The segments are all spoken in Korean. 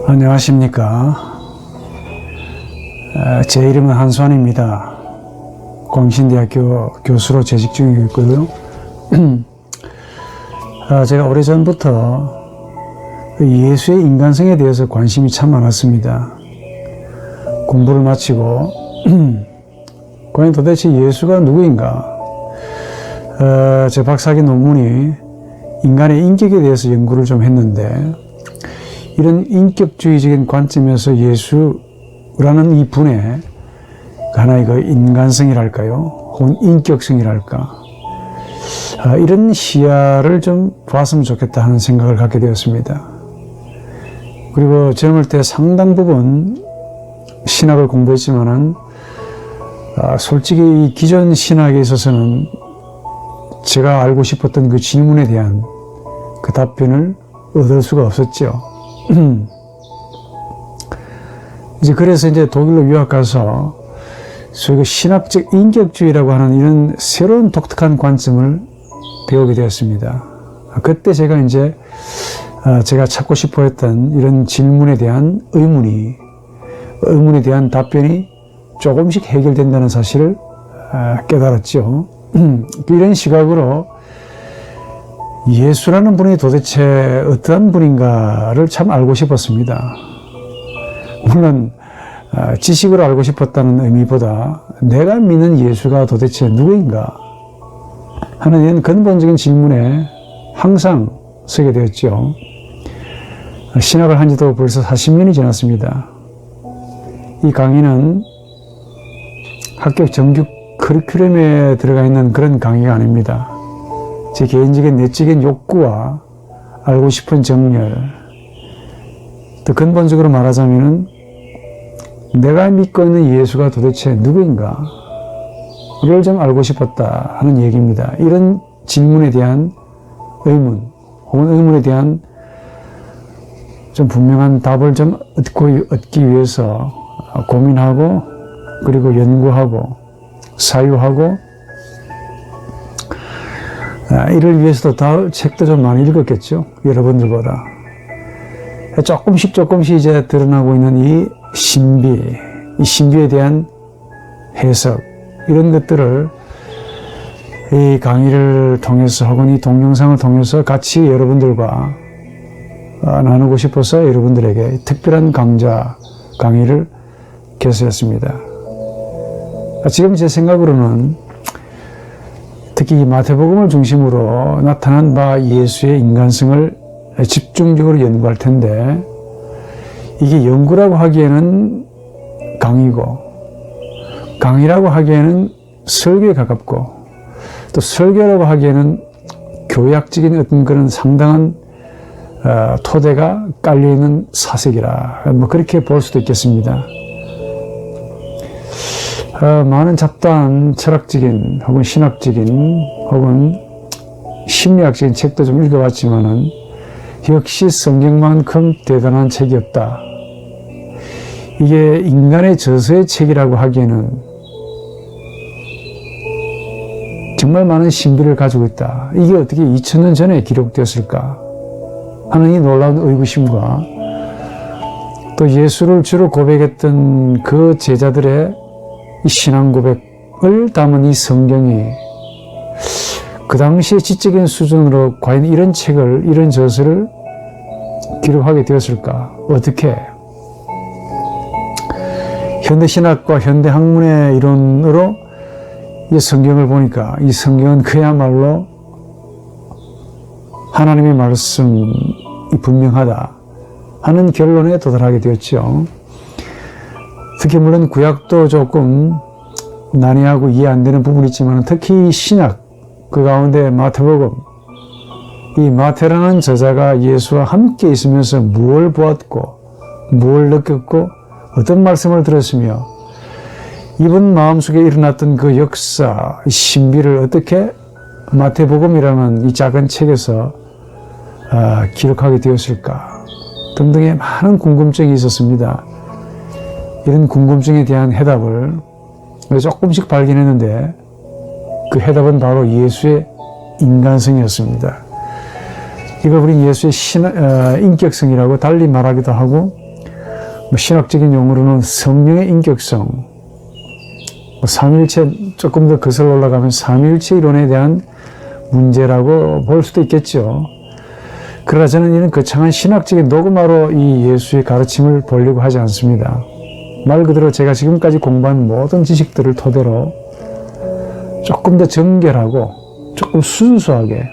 안녕하십니까. 제 이름은 한수환입니다. 광신대학교 교수로 재직 중이고 있고요. 제가 오래전부터 예수의 인간성에 대해서 관심이 참 많았습니다. 공부를 마치고 과연 도대체 예수가 누구인가? 제 박사학위 논문이 인간의 인격에 대해서 연구를 좀 했는데, 이런 인격주의적인 관점에서 예수라는 이 분의 하나의 그 인간성이랄까요? 혹은 인격성이랄까? 이런 시야를 좀 봤으면 좋겠다 하는 생각을 갖게 되었습니다. 그리고 젊을 때 상당 부분 신학을 공부했지만은, 솔직히 이 기존 신학에 있어서는 제가 알고 싶었던 그 질문에 대한 그 답변을 얻을 수가 없었죠. 그래서 독일로 유학 가서 소위 그 신학적 인격주의라고 하는 이런 새로운 독특한 관점을 배우게 되었습니다. 그때 제가 제가 찾고 싶어 했던 이런 질문에 대한 의문에 대한 답변이 조금씩 해결된다는 사실을 깨달았죠. 이런 시각으로 예수라는 분이 도대체 어떠한 분인가를 참 알고 싶었습니다. 물론 지식으로 알고 싶었다는 의미보다 내가 믿는 예수가 도대체 누구인가 하는 이런 근본적인 질문에 항상 서게 되었죠. 신학을 한 지도 벌써 40년이 지났습니다. 이 강의는 학교 정규 커리큘럼에 들어가 있는 그런 강의가 아닙니다. 제 개인적인 내적인 욕구와 알고 싶은 정열, 또 근본적으로 말하자면은 내가 믿고 있는 예수가 도대체 누구인가를 좀 알고 싶었다 하는 얘기입니다. 이런 질문에 대한 의문 혹은 의문에 대한 좀 분명한 답을 좀 얻기 위해서 고민하고, 그리고 연구하고 사유하고, 이를 위해서도 책도 좀 많이 읽었겠죠. 여러분들보다. 조금씩 이제 드러나고 있는 이 신비에 대한 해석, 이런 것들을 이 강의를 통해서 혹은 이 동영상을 통해서 같이 여러분들과 나누고 싶어서 여러분들에게 특별한 강의를 개설했습니다. 지금 제 생각으로는 특히 마태복음을 중심으로 나타난 바 예수의 인간성을 집중적으로 연구할 텐데, 이게 연구라고 하기에는 강의라고 하기에는 설교에 가깝고, 또 설교라고 하기에는 교약적인 어떤 그런 상당한 토대가 깔려있는 사색이라, 그렇게 볼 수도 있겠습니다. 많은 잡다한 철학적인 혹은 신학적인 혹은 심리학적인 책도 좀 읽어봤지만은 역시 성경만큼 대단한 책이 없다. 이게 인간의 저서의 책이라고 하기에는 정말 많은 신비를 가지고 있다. 이게 어떻게 2000년 전에 기록되었을까 하는 이 놀라운 의구심과, 또 예수를 주로 고백했던 그 제자들의 이 신앙 고백을 담은 이 성경이 그 당시의 지적인 수준으로 과연 이런 책을, 이런 저서를 기록하게 되었을까? 어떻게? 현대신학과 현대학문의 이론으로 이 성경을 보니까 이 성경은 그야말로 하나님의 말씀이 분명하다 하는 결론에 도달하게 되었죠. 특히 물론 구약도 조금 난해하고 이해 안 되는 부분이 있지만, 특히 신약, 그 가운데 마태복음, 이 마태라는 저자가 예수와 함께 있으면서 무엇을 보았고 무엇을 느꼈고 어떤 말씀을 들었으며 이분 마음속에 일어났던 그 역사, 신비를 어떻게 마태복음이라는 이 작은 책에서 기록하게 되었을까 등등의 많은 궁금증이 있었습니다. 이런 궁금증에 대한 해답을 조금씩 발견했는데, 그 해답은 바로 예수의 인간성이었습니다. 이걸 우리 예수의 인격성이라고 달리 말하기도 하고, 신학적인 용어로는 성령의 인격성, 삼위일체 조금 더 거슬러 올라가면 삼위일체 이론에 대한 문제라고 볼 수도 있겠죠. 그러나 저는 이런 거창한 신학적인 도그마로 이 예수의 가르침을 보려고 하지 않습니다. 말 그대로 제가 지금까지 공부한 모든 지식들을 토대로 조금 더 정결하고 조금 순수하게,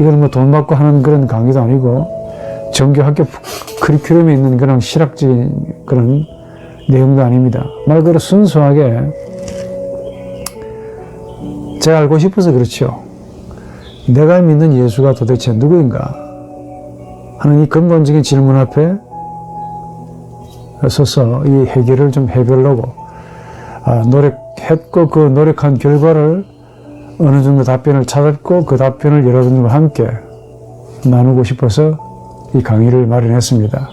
이건 뭐 돈 받고 하는 그런 강의도 아니고 정교학교 커리큘럼에 있는 그런 신학적인 그런 내용도 아닙니다. 말 그대로 순수하게 제가 알고 싶어서 그렇죠. 내가 믿는 예수가 도대체 누구인가 하는 이 근본적인 질문 앞에 서서 이 해결을 좀 해보려고 노력했고, 그 노력한 결과를 어느 정도 답변을 찾았고, 그 답변을 여러분들과 함께 나누고 싶어서 이 강의를 마련했습니다.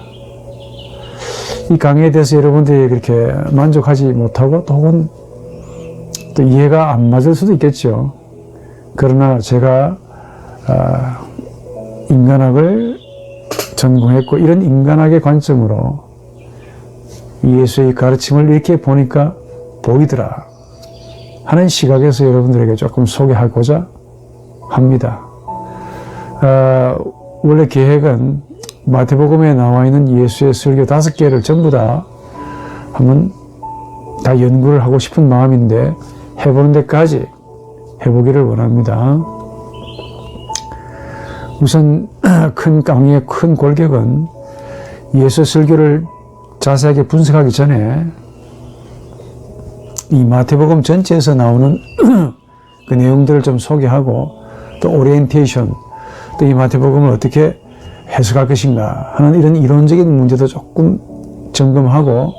이 강의에 대해서 여러분들이 그렇게 만족하지 못하고 또 혹은 또 이해가 안 맞을 수도 있겠죠. 그러나 제가 인간학을 전공했고, 이런 인간학의 관점으로 예수의 가르침을 이렇게 보니까 보이더라 하는 시각에서 여러분들에게 조금 소개하고자 합니다. 원래 계획은 마태복음에 나와 있는 예수의 설교 5개를 전부 다 한번 다 연구를 하고 싶은 마음인데, 해보는 데까지 해보기를 원합니다. 우선 큰 강의의 큰 골격은 예수 설교를 자세하게 분석하기 전에 이 마태복음 전체에서 나오는 그 내용들을 좀 소개하고, 또 오리엔테이션, 또 이 마태복음을 어떻게 해석할 것인가 하는 이런 이론적인 문제도 조금 점검하고,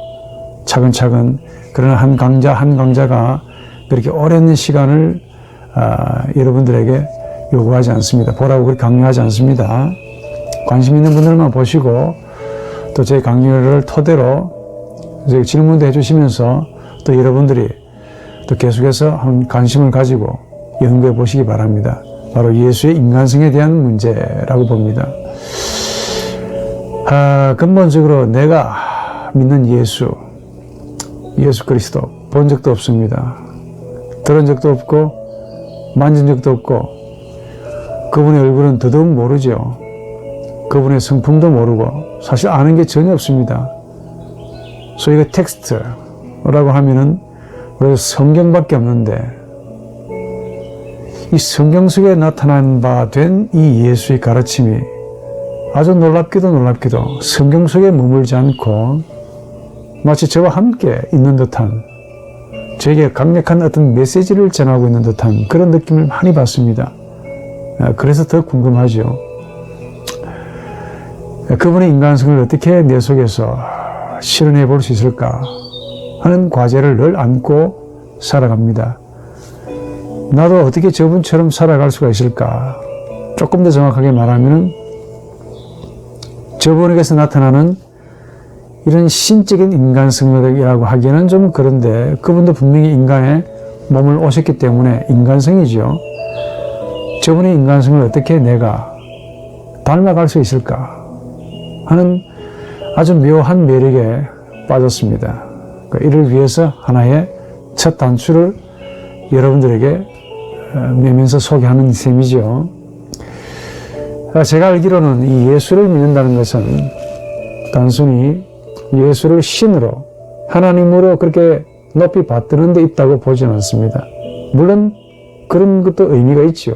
차근차근, 그러나 한 강자가 그렇게 오랜 시간을 여러분들에게 요구하지 않습니다. 보라고 그렇게 강요하지 않습니다. 관심 있는 분들만 보시고, 또 제 강의를 토대로 질문도 해주시면서 또 여러분들이 또 계속해서 한 관심을 가지고 연구해 보시기 바랍니다. 바로 예수의 인간성에 대한 문제라고 봅니다. 근본적으로 내가 믿는 예수 그리스도 본 적도 없습니다. 들은 적도 없고 만진 적도 없고, 그분의 얼굴은 더더욱 모르죠. 그분의 성품도 모르고 사실 아는 게 전혀 없습니다. 소위 그 텍스트라고 하면은 우리가 성경밖에 없는데, 이 성경 속에 나타난 바 된 이 예수의 가르침이 아주 놀랍게도 성경 속에 머물지 않고 마치 저와 함께 있는 듯한, 저에게 강력한 어떤 메시지를 전하고 있는 듯한 그런 느낌을 많이 받습니다. 그래서 더 궁금하죠. 그분의 인간성을 어떻게 내 속에서 실현해 볼 수 있을까 하는 과제를 늘 안고 살아갑니다. 나도 어떻게 저분처럼 살아갈 수가 있을까? 조금 더 정확하게 말하면 저분에게서 나타나는 이런 신적인 인간성이라고 하기에는 좀 그런데, 그분도 분명히 인간의 몸을 오셨기 때문에 인간성이죠. 저분의 인간성을 어떻게 내가 닮아갈 수 있을까 하는 아주 묘한 매력에 빠졌습니다. 이를 위해서 하나의 첫 단추를 여러분들에게 내면서 소개하는 셈이죠. 제가 알기로는 이 예수를 믿는다는 것은 단순히 예수를 신으로, 하나님으로 그렇게 높이 받드는 데 있다고 보지는 않습니다. 물론 그런 것도 의미가 있죠.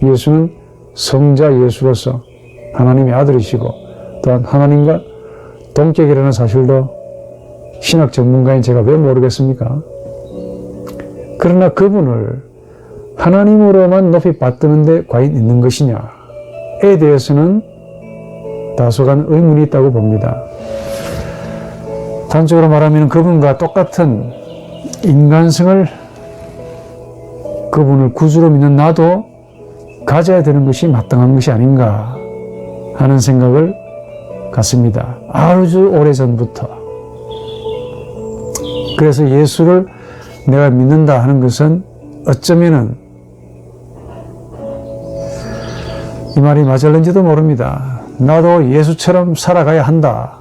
예수는 성자 예수로서 하나님의 아들이시고, 또한 하나님과 동격이라는 사실도 신학 전문가인 제가 왜 모르겠습니까? 그러나 그분을 하나님으로만 높이 받드는데 과연 있는 것이냐에 대해서는 다소간 의문이 있다고 봅니다. 단적으로 말하면 그분과 똑같은 인간성을, 그분을 구주로 믿는 나도 가져야 되는 것이 마땅한 것이 아닌가 하는 생각을 갖습니다. 아주 오래전부터. 그래서 예수를 내가 믿는다 하는 것은 어쩌면은 이 말이 맞을는지도 모릅니다. 나도 예수처럼 살아가야 한다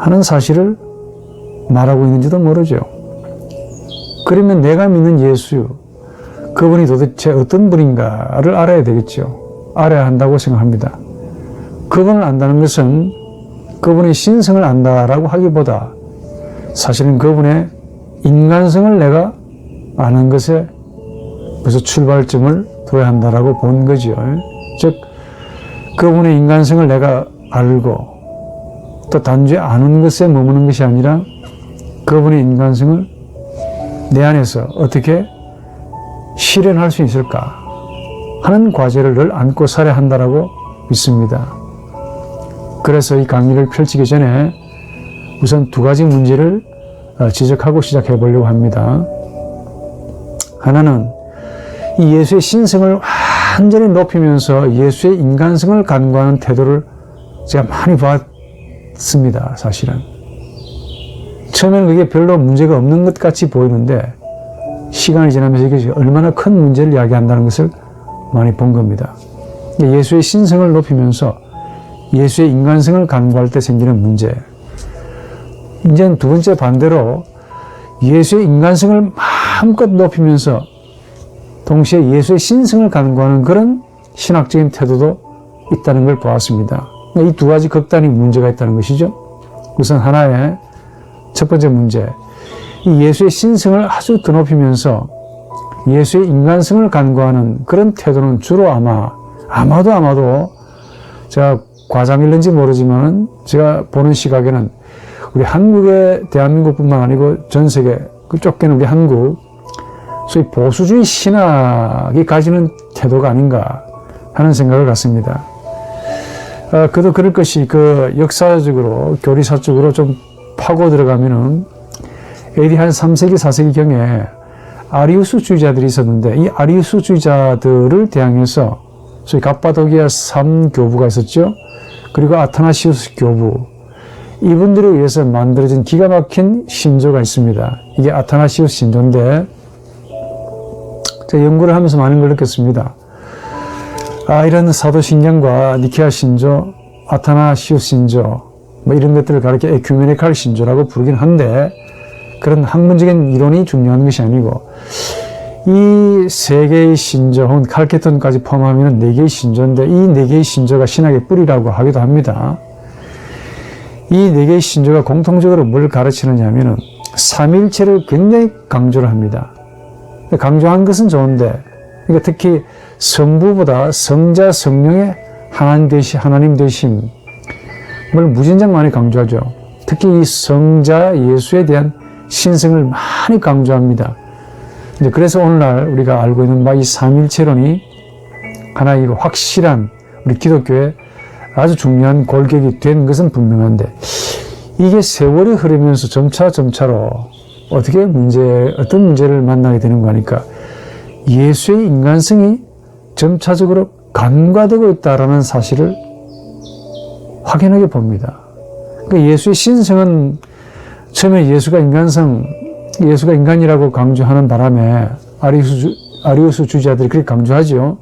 하는 사실을 말하고 있는지도 모르죠. 그러면 내가 믿는 예수, 그분이 도대체 어떤 분인가를 알아야 되겠죠. 알아야 한다고 생각합니다. 그분을 안다는 것은 그분의 신성을 안다라고 하기보다 사실은 그분의 인간성을 내가 아는 것에 그래서 출발점을 둬야 한다라고 본 거죠. 즉 그분의 인간성을 내가 알고 또 단지 아는 것에 머무는 것이 아니라 그분의 인간성을 내 안에서 어떻게 실현할 수 있을까 하는 과제를 늘 안고 살아야 한다라고 믿습니다. 그래서 이 강의를 펼치기 전에 우선 두 가지 문제를 지적하고 시작해 보려고 합니다. 하나는 이 예수의 신성을 완전히 높이면서 예수의 인간성을 간과하는 태도를 제가 많이 봤습니다. 사실은 처음에는 그게 별로 문제가 없는 것 같이 보이는데 시간이 지나면서 이것이 얼마나 큰 문제를 이야기한다는 것을 많이 본 겁니다. 예수의 신성을 높이면서 예수의 인간성을 간과할 때 생기는 문제. 이제는 두 번째 반대로 예수의 인간성을 마음껏 높이면서 동시에 예수의 신성을 간과하는 그런 신학적인 태도도 있다는 걸 보았습니다. 이 두 가지 극단의 문제가 있다는 것이죠. 우선 하나의 첫 번째 문제, 이 예수의 신성을 아주 더 높이면서 예수의 인간성을 간과하는 그런 태도는 주로 아마도 제가 과장일는지 모르지만 제가 보는 시각에는 우리 한국의 대한민국뿐만 아니고 전 세계 그 쫓겨는 우리 한국 소위 보수주의 신학이 가지는 태도가 아닌가 하는 생각을 갖습니다. 그도 그럴 것이 그 역사적으로 교리사적으로 좀 파고 들어가면은 AD 한 3세기 4세기경에 아리우스주의자들이 있었는데 이 아리우스주의자들을 대항해서 소위 갑바도기아 3교부가 있었죠. 그리고 아타나시우스 교부, 이분들에 의해서 만들어진 기가 막힌 신조가 있습니다. 이게 아타나시우스 신조인데 제가 연구를 하면서 많은 걸 느꼈습니다. 이런 사도신경과 니케아 신조, 아타나시우스 신조 뭐 이런 것들을 가리켜 에큐메니칼 신조라고 부르긴 한데 그런 학문적인 이론이 중요한 것이 아니고 이 세 개의 신조 혹은 칼케톤까지 포함하면 네 개의 신조인데 이 네 개의 신조가 신학의 뿌리라고 하기도 합니다. 이 네 개의 신조가 공통적으로 뭘 가르치느냐 하면은 삼위일체를 굉장히 강조를 합니다. 강조한 것은 좋은데 그러니까 특히 성부보다 성자 성령의 하나님 되심을 무진장 많이 강조하죠. 특히 이 성자 예수에 대한 신성을 많이 강조합니다. 그래서 오늘날 우리가 알고 있는 바 이 삼위일체론이 하나의 확실한 우리 기독교의 아주 중요한 골격이 된 것은 분명한데 이게 세월이 흐르면서 점차로 어떤 문제를 만나게 되는 거니까 예수의 인간성이 점차적으로 간과되고 있다는 사실을 확연하게 봅니다. 그러니까 예수의 신성은 처음에 예수가 인간이라고 강조하는 바람에 아리우스 주의자들이 그렇게 강조하죠.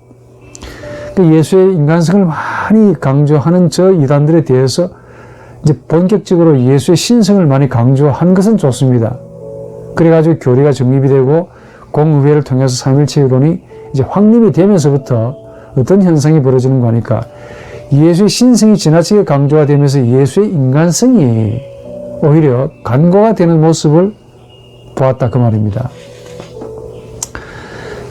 예수의 인간성을 많이 강조하는 저 이단들에 대해서 이제 본격적으로 예수의 신성을 많이 강조한 것은 좋습니다. 그래가지고 교리가 정립이 되고 공의회를 통해서 삼일체 이론이 이제 확립이 되면서부터 어떤 현상이 벌어지는 거니까 예수의 신성이 지나치게 강조가 되면서 예수의 인간성이 오히려 간과가 되는 모습을 보았다 그 말입니다.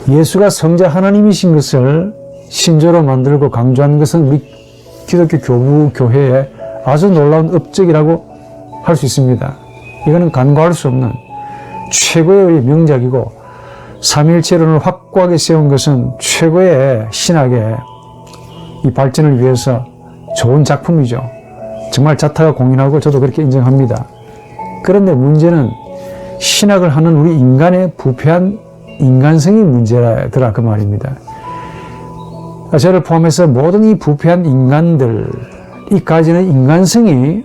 예수가 성자 하나님이신 것을 신조로 만들고 강조한 것은 우리 기독교 교부 교회의 아주 놀라운 업적이라고 할 수 있습니다. 이거는 간과할 수 없는 최고의 명작이고 삼위일체론을 확고하게 세운 것은 최고의 신학의 이 발전을 위해서 좋은 작품이죠. 정말 자타가 공인하고 저도 그렇게 인정합니다. 그런데 문제는 신학을 하는 우리 인간의 부패한 인간성이 문제더라 그 말입니다. 저를 포함해서 모든 이 부패한 인간들이 가지는 인간성이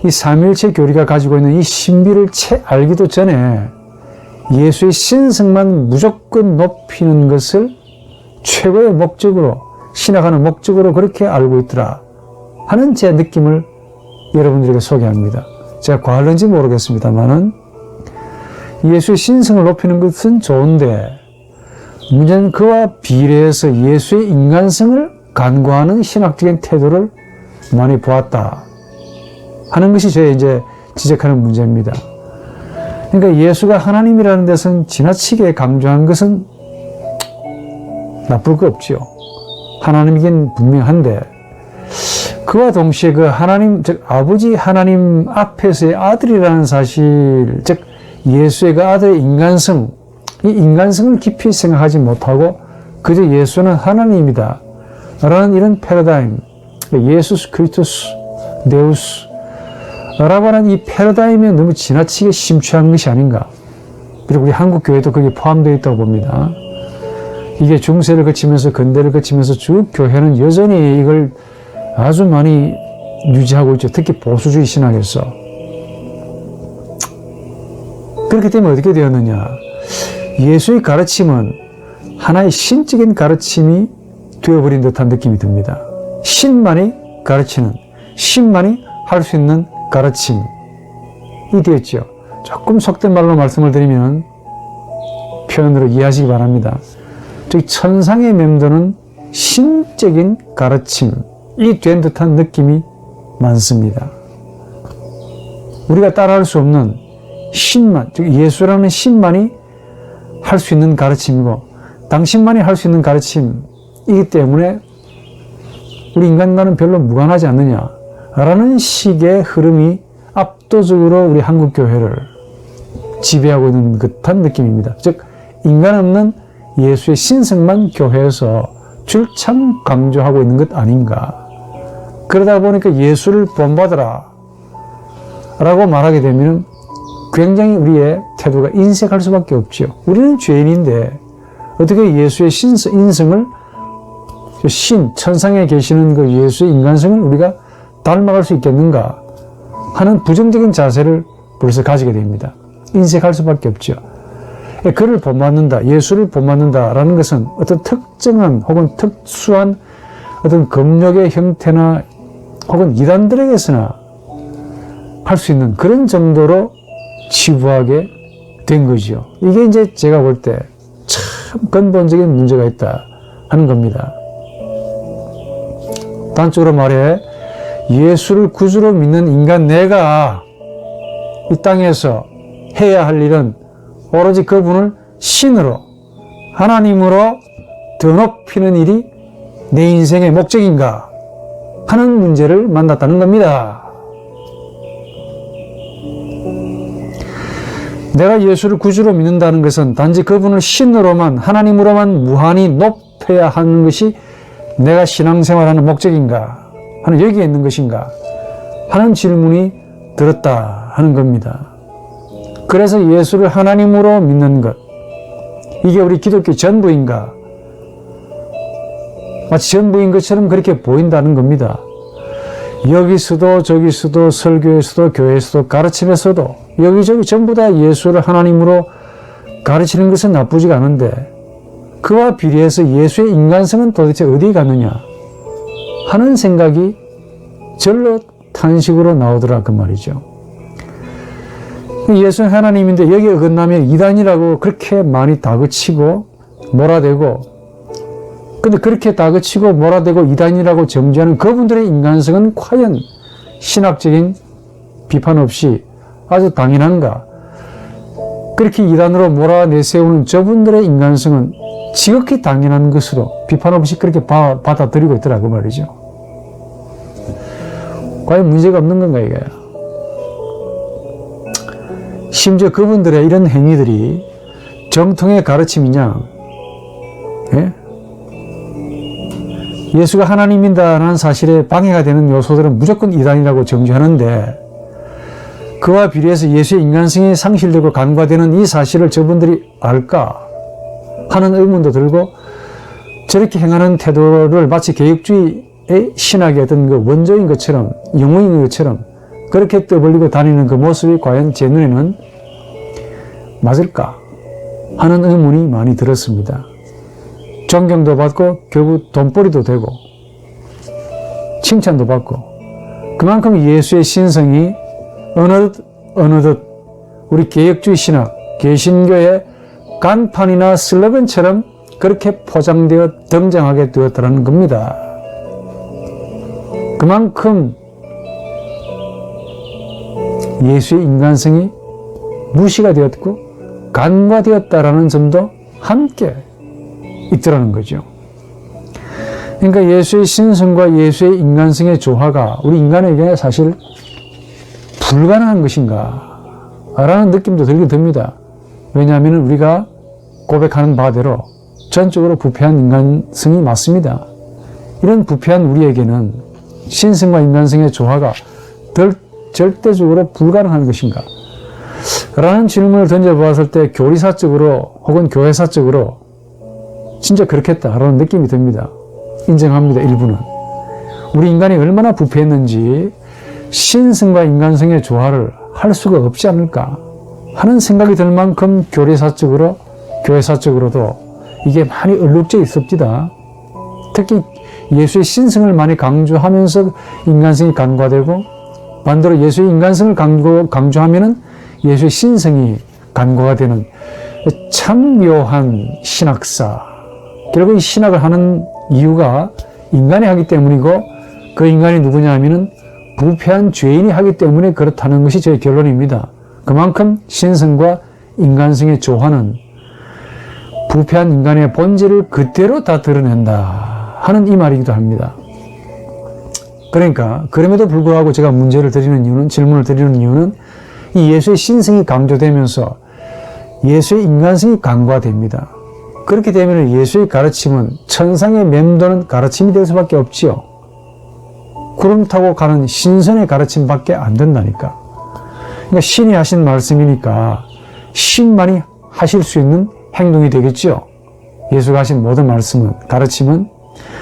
이 삼위일체 교리가 가지고 있는 이 신비를 채 알기도 전에 예수의 신성만 무조건 높이는 것을 최고의 목적으로 신학하는 목적으로 그렇게 알고 있더라 하는 제 느낌을 여러분들에게 소개합니다. 제가 과할는지 모르겠습니다만은 예수의 신성을 높이는 것은 좋은데 문제는 그와 비례해서 예수의 인간성을 간과하는 신학적인 태도를 많이 보았다 하는 것이 저의 이제 지적하는 문제입니다. 그러니까 예수가 하나님이라는 데서는 지나치게 강조한 것은 나쁠 거 없지요. 하나님이긴 분명한데 그와 동시에 그 하나님, 즉 아버지 하나님 앞에서의 아들이라는 사실, 즉 예수의 그 아들의 인간성, 이 인간성을 깊이 생각하지 못하고 그저 예수는 하나님이다 라는 이런 패러다임, 예수스 크리스토스 데우스 라고 하는 이 패러다임에 너무 지나치게 심취한 것이 아닌가. 그리고 우리 한국 교회도 거기에 포함되어 있다고 봅니다. 이게 중세를 거치면서 근대를 거치면서 쭉 교회는 여전히 이걸 아주 많이 유지하고 있죠. 특히 보수주의 신학에서. 그렇기 때문에 어떻게 되었느냐. 예수의 가르침은 하나의 신적인 가르침이 되어버린 듯한 느낌이 듭니다. 신만이 가르치는, 신만이 할 수 있는 가르침이 되었죠. 조금 속된 말로 말씀을 드리면 표현으로 이해하시기 바랍니다. 즉 천상에 맴도는 신적인 가르침이 된 듯한 느낌이 많습니다. 우리가 따라할 수 없는 신만, 즉 예수라는 신만이 할 수 있는 가르침이고 당신만이 할 수 있는 가르침이기 때문에 우리 인간과는 별로 무관하지 않느냐라는 식의 흐름이 압도적으로 우리 한국 교회를 지배하고 있는 듯한 느낌입니다. 즉 인간 없는 예수의 신성만 교회에서 줄창 강조하고 있는 것 아닌가. 그러다 보니까 예수를 본받으라 라고 말하게 되면 굉장히 우리의 태도가 인색할 수밖에 없죠. 우리는 죄인인데 어떻게 예수의 인성을, 천상에 계시는 그 예수의 인간성을 우리가 닮아갈 수 있겠는가 하는 부정적인 자세를 벌써 가지게 됩니다. 인색할 수밖에 없죠. 그를 본받는다, 예수를 본받는다라는 것은 어떤 특정한 혹은 특수한 어떤 검역의 형태나 혹은 이단들에게서나 할 수 있는 그런 정도로 치부하게 된 거죠. 이게 이제 제가 볼 때 참 근본적인 문제가 있다 하는 겁니다. 단적으로 말해 예수를 구주로 믿는 인간 내가 이 땅에서 해야 할 일은 오로지 그분을 신으로, 하나님으로 더 높이는 일이 내 인생의 목적인가 하는 문제를 만났다는 겁니다. 내가 예수를 구주로 믿는다는 것은 단지 그분을 신으로만, 하나님으로만 무한히 높여야 하는 것이 내가 신앙생활하는 목적인가 하는, 여기에 있는 것인가 하는 질문이 들었다 하는 겁니다. 그래서 예수를 하나님으로 믿는 것, 이게 우리 기독교 전부인가? 마치 전부인 것처럼 그렇게 보인다는 겁니다. 여기서도 저기서도 설교에서도 교회에서도 가르침에서도 여기저기 전부 다 예수를 하나님으로 가르치는 것은 나쁘지가 않은데 그와 비례해서 예수의 인간성은 도대체 어디 갔느냐 하는 생각이 절로 탄식으로 나오더라 그 말이죠. 예수는 하나님인데 여기에 어긋나면 이단이라고 그렇게 많이 다그치고 몰아대고, 근데 그렇게 다그치고 몰아대고 이단이라고 정죄하는 그분들의 인간성은 과연 신학적인 비판 없이 아주 당연한가? 그렇게 이단으로 몰아내세우는 저분들의 인간성은 지극히 당연한 것으로 비판 없이 그렇게 받아들이고 있더라고 말이죠. 과연 문제가 없는 건가 이거야. 심지어 그분들의 이런 행위들이 정통의 가르침이냐? 예? 예수가 하나님이다라는 사실에 방해가 되는 요소들은 무조건 이단이라고 정죄하는데 그와 비례해서 예수의 인간성이 상실되고 간과되는 이 사실을 저분들이 알까 하는 의문도 들고, 저렇게 행하는 태도를 마치 개혁주의의 신학의 어떤 그 원조인 것처럼, 영웅인 것처럼 그렇게 떠벌리고 다니는 그 모습이 과연 제 눈에는 맞을까 하는 의문이 많이 들었습니다. 존경도 받고 결국 돈벌이도 되고 칭찬도 받고 그만큼 예수의 신성이 어느덧 우리 개혁주의 신학, 개신교의 간판이나 슬로건처럼 그렇게 포장되어 등장하게 되었다는 겁니다. 그만큼 예수의 인간성이 무시가 되었고 간과되었다라는 점도 함께 있더라는 거죠. 그러니까 예수의 신성과 예수의 인간성의 조화가 우리 인간에게 사실 불가능한 것인가 라는 느낌도 들긴 듭니다. 왜냐하면 우리가 고백하는 바대로 전적으로 부패한 인간성이 맞습니다. 이런 부패한 우리에게는 신성과 인간성의 조화가 절대적으로 불가능한 것인가 라는 질문을 던져보았을 때 교리사적으로 혹은 교회사적으로 진짜 그렇겠다라는 느낌이 듭니다. 인정합니다. 일부는. 우리 인간이 얼마나 부패했는지 신성과 인간성의 조화를 할 수가 없지 않을까 하는 생각이 들 만큼 교리사적으로 교회사적으로도 이게 많이 얼룩져 있습니다. 특히 예수의 신성을 많이 강조하면서 인간성이 간과되고 반대로 예수의 인간성을 강조하면은 예수의 신성이 간과가 되는 참 묘한 신학사. 결국 이 신학을 하는 이유가 인간이 하기 때문이고 그 인간이 누구냐 하면은 부패한 죄인이 하기 때문에 그렇다는 것이 제 결론입니다. 그만큼 신성과 인간성의 조화는 부패한 인간의 본질을 그대로 다 드러낸다 하는 이 말이기도 합니다. 그러니까 그럼에도 불구하고 제가 질문을 드리는 이유는 이 예수의 신성이 강조되면서 예수의 인간성이 간과됩니다. 그렇게 되면 예수의 가르침은 천상에 맴도는 가르침이 될 수밖에 없지요. 구름 타고 가는 신선의 가르침밖에 안 된다니까. 그러니까 신이 하신 말씀이니까 신만이 하실 수 있는 행동이 되겠지요. 예수가 하신 모든 말씀은, 가르침은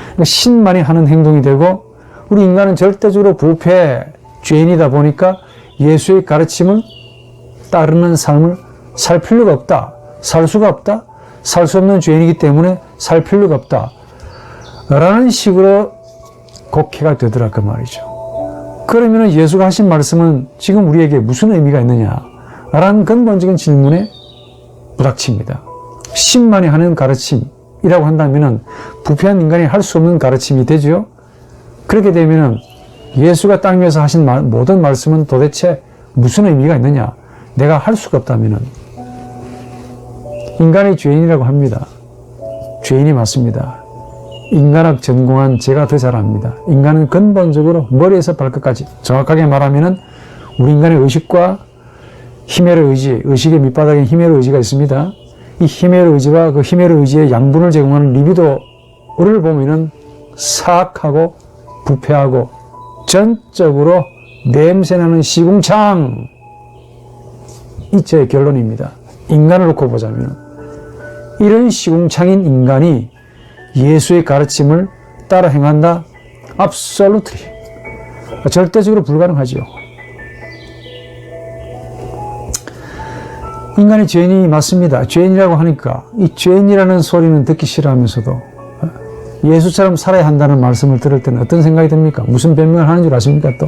그러니까 신만이 하는 행동이 되고 우리 인간은 절대적으로 부패, 죄인이다 보니까 예수의 가르침을 따르는 삶을 살 필요가 없다. 살 수가 없다. 살 수 없는 죄인이기 때문에 살 필요가 없다. 라는 식으로 곡해가 되더라 그 말이죠. 그러면 예수가 하신 말씀은 지금 우리에게 무슨 의미가 있느냐 라는 근본적인 질문에 부닥칩니다. 신만이 하는 가르침이라고 한다면 부패한 인간이 할 수 없는 가르침이 되죠. 그렇게 되면 예수가 땅 위에서 하신 모든 말씀은 도대체 무슨 의미가 있느냐, 내가 할 수가 없다면 인간의 죄인이라고 합니다. 죄인이 맞습니다. 인간학 전공한 제가 더 잘 압니다. 인간은 근본적으로 머리에서 발끝까지, 정확하게 말하면 우리 인간의 의식과 히메르 의지, 의식의 밑바닥에 히메르 의지가 있습니다. 이 히메르 의지와 그 히메르 의지의 양분을 제공하는 리비도를 보면은 사악하고 부패하고 전적으로 냄새나는 시궁창, 이 제 결론입니다. 인간을 놓고 보자면 이런 시궁창인 인간이 예수의 가르침을 따라 행한다? absolutely, 절대적으로 불가능하지요. 인간이 죄인이 맞습니다. 죄인이라고 하니까 이 죄인이라는 소리는 듣기 싫어하면서도 예수처럼 살아야 한다는 말씀을 들을 때는 어떤 생각이 듭니까? 무슨 변명을 하는 줄 아십니까? 또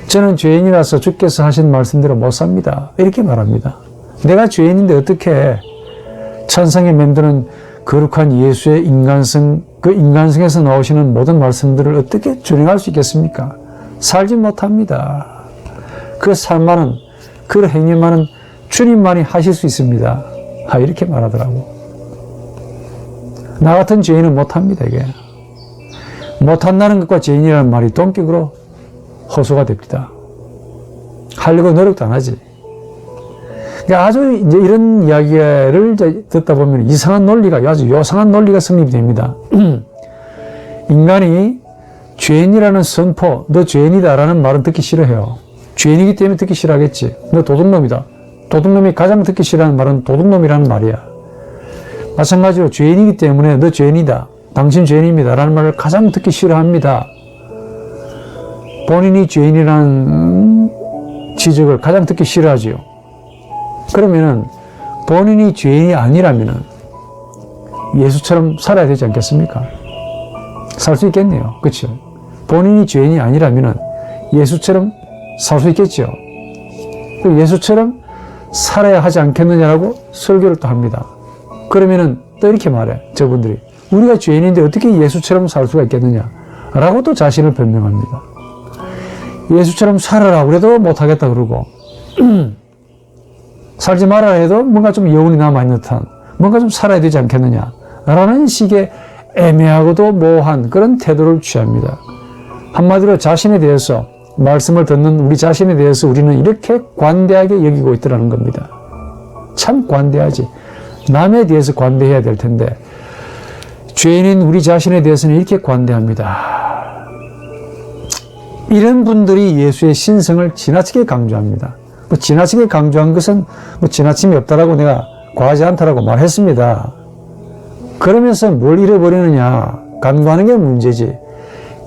저는 죄인이라서 주께서 하신 말씀대로 못 삽니다. 이렇게 말합니다. 내가 죄인인데 어떻게 천상에 맴드는 거룩한 예수의 인간성, 그 인간성에서 나오시는 모든 말씀들을 어떻게 준행할 수 있겠습니까? 살지 못합니다. 그 삶만은, 그 행위만은 주님만이 하실 수 있습니다. 이렇게 말하더라고. 나 같은 죄인은 못합니다, 이게. 못한다는 것과 죄인이라는 말이 동격으로 호소가 됩니다. 하려고 노력도 안 하지. 그러니까 아주 이제 이런 이야기를 듣다 보면 이상한 논리가, 아주 요상한 논리가 성립됩니다. 인간이 죄인이라는 선포, 너 죄인이다라는 말은 듣기 싫어해요. 죄인이기 때문에 듣기 싫어하겠지. 너 도둑놈이다. 도둑놈이 가장 듣기 싫어하는 말은 도둑놈이라는 말이야. 마찬가지로 죄인이기 때문에 너 죄인이다. 당신 죄인입니다. 라는 말을 가장 듣기 싫어합니다. 본인이 죄인이라는 지적을 가장 듣기 싫어하지요. 그러면은 본인이 죄인이 아니라면은 예수처럼 살아야 되지 않겠습니까? 살 수 있겠네요. 그렇죠? 본인이 죄인이 아니라면은 예수처럼 살 수 있겠죠. 예수처럼 살아야 하지 않겠느냐라고 설교를 또 합니다. 그러면은 또 이렇게 말해, 저분들이. 우리가 죄인인데 어떻게 예수처럼 살 수가 있겠느냐? 라고 또 자신을 변명합니다. 예수처럼 살아라 그래도 못하겠다 그러고, 살지 말아라 해도 뭔가 좀 여운이 남아있는 듯한, 뭔가 좀 살아야 되지 않겠느냐? 라는 식의 애매하고도 모호한 그런 태도를 취합니다. 한마디로 자신에 대해서, 말씀을 듣는 우리 자신에 대해서 우리는 이렇게 관대하게 여기고 있더라는 겁니다. 참 관대하지. 남에 대해서 관대해야 될 텐데 죄인인 우리 자신에 대해서는 이렇게 관대합니다. 이런 분들이 예수의 신성을 지나치게 강조합니다. 지나치게 강조한 것은 지나침이 없다라고 내가 과하지 않다라고 말했습니다. 그러면서 뭘 잃어버리느냐? 간과하는 게 문제지.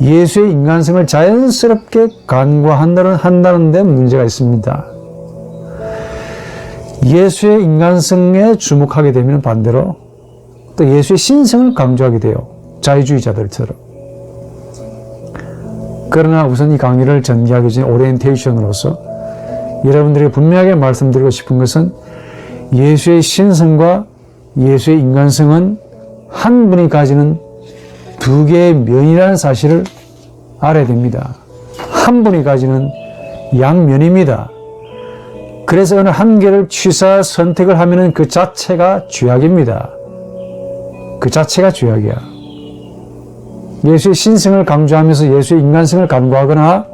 예수의 인간성을 자연스럽게 간과한다는 데 문제가 있습니다. 예수의 인간성에 주목하게 되면 반대로 또 예수의 신성을 강조하게 돼요. 자유주의자들처럼. 그러나 우선 이 강의를 전개하기 전에 오리엔테이션으로서 여러분들에게 분명하게 말씀드리고 싶은 것은 예수의 신성과 예수의 인간성은 한 분이 가지는 두 개의 면이라는 사실을 알아야 됩니다. 한 분이 가지는 양면입니다. 그래서 어느 한 개를 취사 선택을 하면 그 자체가 죄악입니다. 그 자체가 죄악이야. 예수의 신성을 강조하면서 예수의 인간성을 간과하거나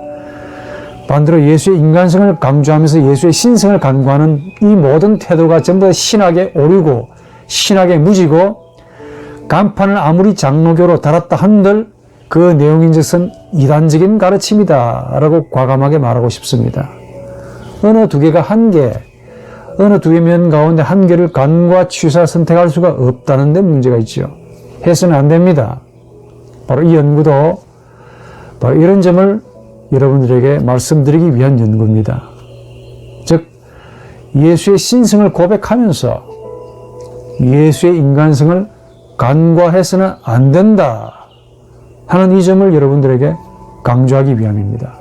반대로 예수의 인간성을 강조하면서 예수의 신성을 간과하는 이 모든 태도가 전부 다 신학의 오류고 신학의 무지고 간판을 아무리 장로교로 달았다 한들 그 내용인즉슨 이단적인 가르침이다 라고 과감하게 말하고 싶습니다. 어느 두 개가 한 개, 어느 두 개 면 가운데 한 개를 간과 취사 선택할 수가 없다는 데 문제가 있죠. 해서는 안 됩니다. 바로 이 연구도 바로 이런 점을 여러분들에게 말씀드리기 위한 연구입니다. 즉 예수의 신성을 고백하면서 예수의 인간성을 간과해서는 안 된다 하는 이 점을 여러분들에게 강조하기 위함입니다.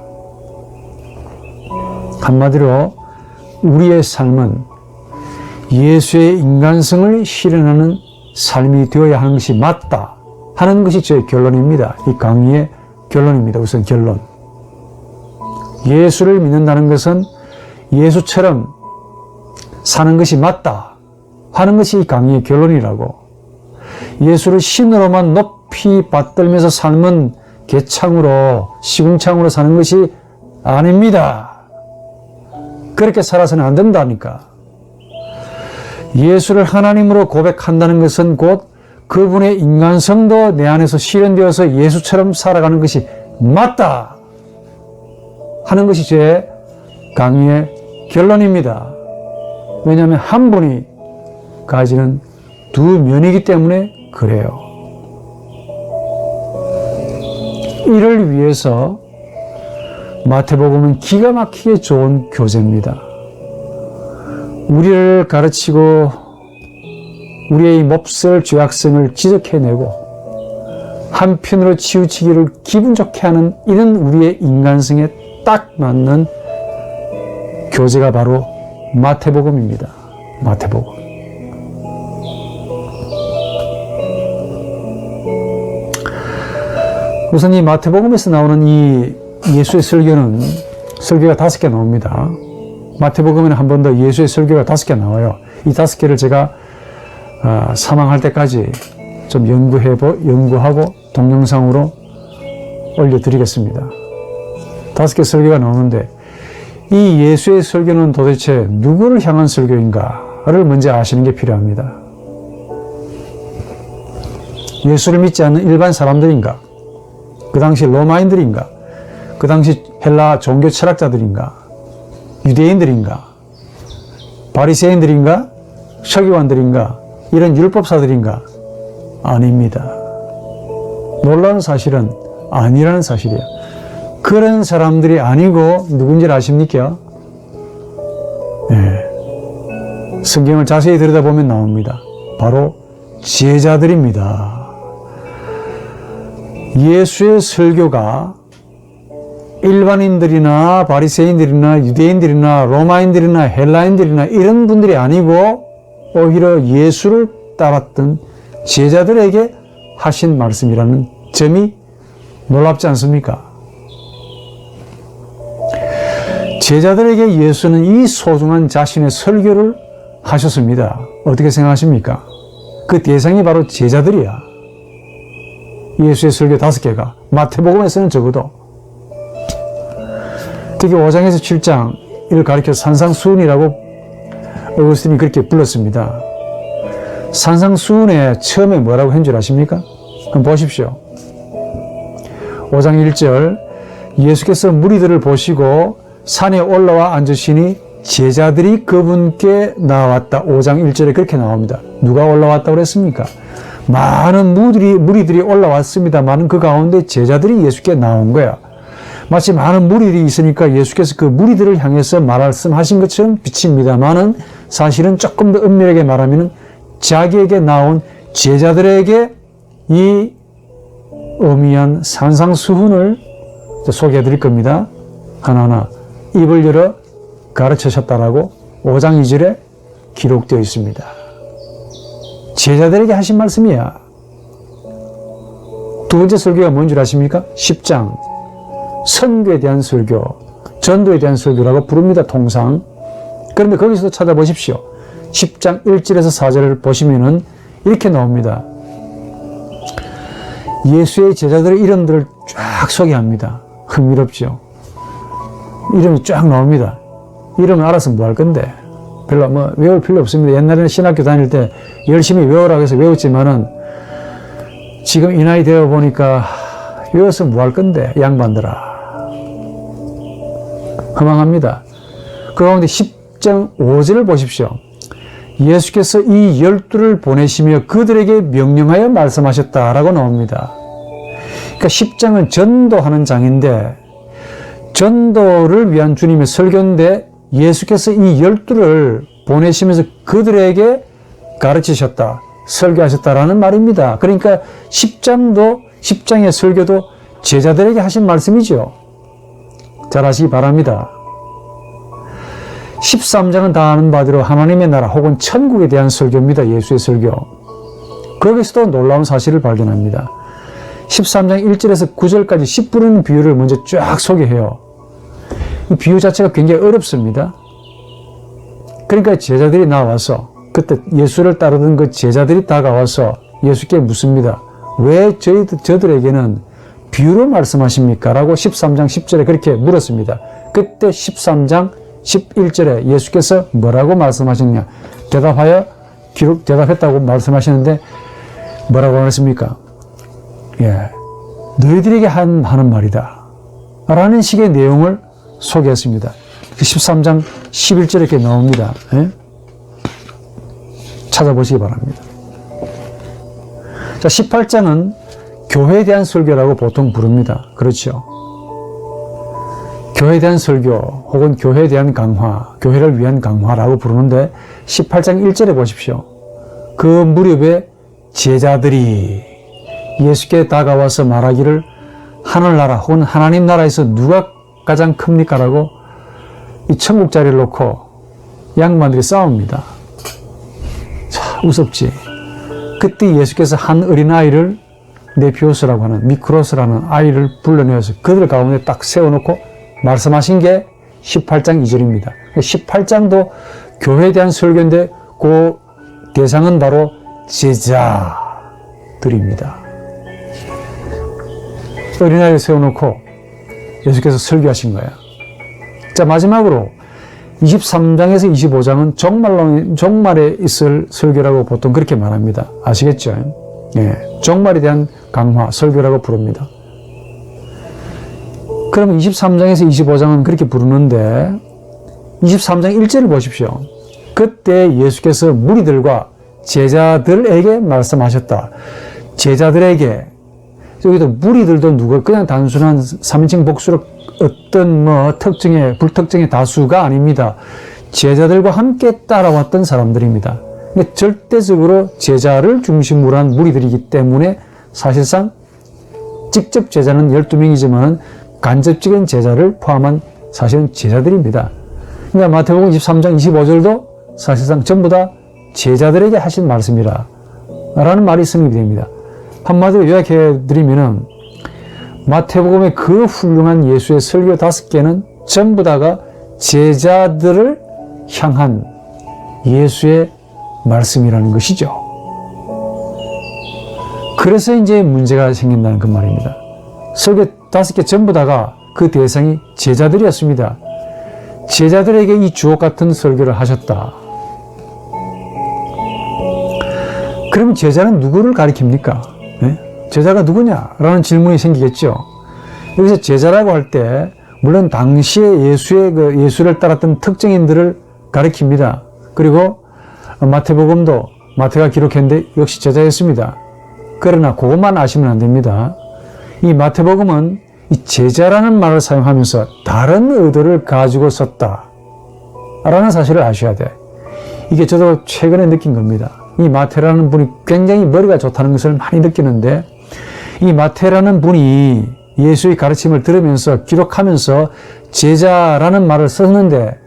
한마디로 우리의 삶은 예수의 인간성을 실현하는 삶이 되어야 하는 것이 맞다 하는 것이 저의 결론입니다. 이 강의의 결론입니다. 우선 결론. 예수를 믿는다는 것은 예수처럼 사는 것이 맞다 하는 것이 이 강의의 결론이라고. 예수를 신으로만 높이 받들면서 삶은 개창으로 시궁창으로 사는 것이 아닙니다. 그렇게 살아서는 안 된다니까. 예수를 하나님으로 고백한다는 것은 곧 그분의 인간성도 내 안에서 실현되어서 예수처럼 살아가는 것이 맞다 하는 것이 제 강의의 결론입니다. 왜냐하면 한 분이 가지는 두 면이기 때문에 그래요. 이를 위해서 마태복음은 기가 막히게 좋은 교재입니다. 우리를 가르치고 우리의 몹쓸 죄악성을 지적해내고 한편으로 치우치기를 기분 좋게 하는 이런 우리의 인간성에 딱 맞는 교재가 바로 마태복음입니다. 마태복음. 우선 이 마태복음에서 나오는 이 예수의 설교가 5개 나옵니다. 마태복음에는 한 번 더 예수의 설교가 5개 나와요. 이 5개를 제가 사망할 때까지 좀 연구하고 동영상으로 올려드리겠습니다. 5개 설교가 나오는데 이 예수의 설교는 도대체 누구를 향한 설교인가를 먼저 아시는 게 필요합니다. 예수를 믿지 않는 일반 사람들인가? 그 당시 로마인들인가? 그 당시 헬라 종교 철학자들인가? 유대인들인가? 바리새인들인가? 서기관들인가? 이런 율법사들인가? 아닙니다. 놀라운 사실은 아니라는 사실이에요. 그런 사람들이 아니고 누군지 아십니까? 네. 성경을 자세히 들여다보면 나옵니다. 바로 제자들입니다. 예수의 설교가 일반인들이나 바리새인들이나 유대인들이나 로마인들이나 헬라인들이나 이런 분들이 아니고 오히려 예수를 따랐던 제자들에게 하신 말씀이라는 점이 놀랍지 않습니까? 제자들에게 예수는 이 소중한 자신의 설교를 하셨습니다. 어떻게 생각하십니까? 그 대상이 바로 제자들이야. 예수의 설교 5개가 마태복음에서는 적어도 특히 5장에서 7장을 가리켜 산상수훈이라고 어거스틴이 그렇게 불렀습니다. 산상수훈에 처음에 뭐라고 한 줄 아십니까? 그럼 보십시오. 5장 1절 예수께서 무리들을 보시고 산에 올라와 앉으시니 제자들이 그분께 나왔다. 5장 1절에 그렇게 나옵니다. 누가 올라왔다고 그랬습니까? 많은 무리들이 올라왔습니다만 그 가운데 제자들이 예수께 나온 거야. 마치 많은 무리들이 있으니까 예수께서 그 무리들을 향해서 말씀하신 것처럼 비칩니다만은 사실은 조금 더 엄밀하게 말하면 자기에게 나온 제자들에게 이 어미한 산상수훈을 소개해 드릴 겁니다. 하나하나 입을 열어 가르치셨다라고 5장 2절에 기록되어 있습니다. 제자들에게 하신 말씀이야. 두 번째 설교가 뭔 줄 아십니까? 10장 선교에 대한 설교, 전도에 대한 설교라고 부릅니다. 통상. 그런데 거기서도 찾아보십시오. 10장 1절에서 4절을 보시면은 이렇게 나옵니다. 예수의 제자들의 이름들을 쫙 소개합니다. 흥미롭죠? 이름이 쫙 나옵니다. 이름을 알아서 뭐 할 건데? 별로 외울 필요 없습니다. 옛날에는 신학교 다닐 때 열심히 외우라고 해서 외웠지만은 지금 이 나이 되어 보니까 외워서 뭐 할 건데? 양반들아. 허망합니다. 그 가운데 10장 5절을 보십시오. 예수께서 이 12를 보내시며 그들에게 명령하여 말씀하셨다라고 나옵니다. 그러니까 10장은 전도하는 장인데 전도를 위한 주님의 설교인데 예수께서 이 12를 보내시면서 그들에게 가르치셨다, 설교하셨다라는 말입니다. 그러니까 10장의 설교도 제자들에게 하신 말씀이죠. 잘 아시기 바랍니다. 13장은 다 아는 바대로 하나님의 나라 혹은 천국에 대한 설교입니다. 예수의 설교. 거기서도 놀라운 사실을 발견합니다. 13장 1절에서 9절까지 10부르는 비유를 먼저 쫙 소개해요. 이 비유 자체가 굉장히 어렵습니다. 그러니까 제자들이 나와서 그때 예수를 따르던 그 제자들이 다가와서 예수께 묻습니다. 왜 저들에게는 비유로 말씀하십니까? 라고 13장 10절에 그렇게 물었습니다. 그때 13장 11절에 예수께서 뭐라고 말씀하셨냐? 대답했다고 말씀하시는데 뭐라고 하셨습니까? 너희들에게 하는 말이다. 라는 식의 내용을 소개했습니다. 13장 11절에 이렇게 나옵니다. 찾아보시기 바랍니다. 자, 18장은 교회에 대한 설교라고 보통 부릅니다. 그렇죠? 교회에 대한 설교 혹은 교회에 대한 강화, 교회를 위한 강화라고 부르는데 18장 1절에 보십시오. 그 무렵에 제자들이 예수께 다가와서 말하기를 하늘나라 혹은 하나님 나라에서 누가 가장 큽니까? 라고 이 천국 자리를 놓고 양반들이 싸웁니다. 자, 무섭지? 그때 예수께서 한 어린아이를 네피오스라고 하는 미크로스라는 아이를 불러내어서 그들 가운데 딱 세워놓고 말씀하신 게 18장 2절입니다. 18장도 교회에 대한 설교인데 그 대상은 바로 제자들입니다. 어린아이를 세워놓고 예수께서 설교하신 거예요. 자, 마지막으로 23장에서 25장은 종말에 있을 설교라고 보통 그렇게 말합니다. 아시겠죠? 종말에 대한 강화, 설교라고 부릅니다. 그러면 23장에서 25장은 그렇게 부르는데 23장 1절을 보십시오. 그때 예수께서 무리들과 제자들에게 말씀하셨다. 제자들에게, 여기도 무리들도 누가 그냥 단순한 3인칭 복수로 어떤 불특정의 다수가 아닙니다. 제자들과 함께 따라왔던 사람들입니다. 근데 절대적으로 제자를 중심으로 한 무리들이기 때문에 사실상 직접 제자는 12명이지만 간접적인 제자를 포함한 사실은 제자들입니다. 그러니까 마태복음 23장 25절도 사실상 전부 다 제자들에게 하신 말씀이라 라는 말이 성립이 됩니다. 한마디로 요약해 드리면은 마태복음의 그 훌륭한 예수의 설교 5개는 전부 다가 제자들을 향한 예수의 말씀이라는 것이죠. 그래서 이제 문제가 생긴다는 그 말입니다. 설교 5개 전부 다가 그 대상이 제자들이었습니다. 제자들에게 이 주옥 같은 설교를 하셨다. 그럼 제자는 누구를 가리킵니까? 네? 제자가 누구냐라는 질문이 생기겠죠. 여기서 제자라고 할 때 물론 당시에 예수를 따랐던 특정인들을 가리킵니다. 그리고 마태복음도 마태가 기록했는데 역시 제자였습니다. 그러나 그것만 아시면 안 됩니다. 이 마태복음은 이 제자라는 말을 사용하면서 다른 의도를 가지고 썼다라는 사실을 아셔야 돼. 이게 저도 최근에 느낀 겁니다. 이 마태라는 분이 굉장히 머리가 좋다는 것을 많이 느끼는데 이 마태라는 분이 예수의 가르침을 들으면서 기록하면서 제자라는 말을 썼는데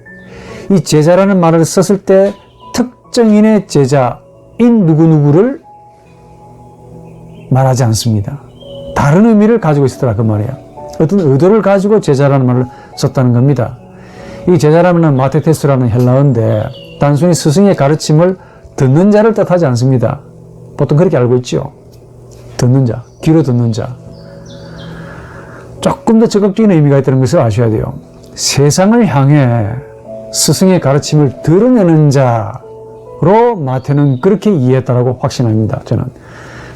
이 제자라는 말을 썼을 때 특정인의 제자인 누구누구를 말하지 않습니다. 다른 의미를 가지고 있었더라 그 말이에요. 어떤 의도를 가지고 제자라는 말을 썼다는 겁니다. 이 제자라는 마테테스라는 헬라어인데 단순히 스승의 가르침을 듣는 자를 뜻하지 않습니다. 보통 그렇게 알고 있죠. 듣는 자, 귀로 듣는 자. 조금 더 적극적인 의미가 있다는 것을 아셔야 돼요. 세상을 향해 스승의 가르침을 드러내는 자로 마태는 그렇게 이해했다고 확신합니다. 저는.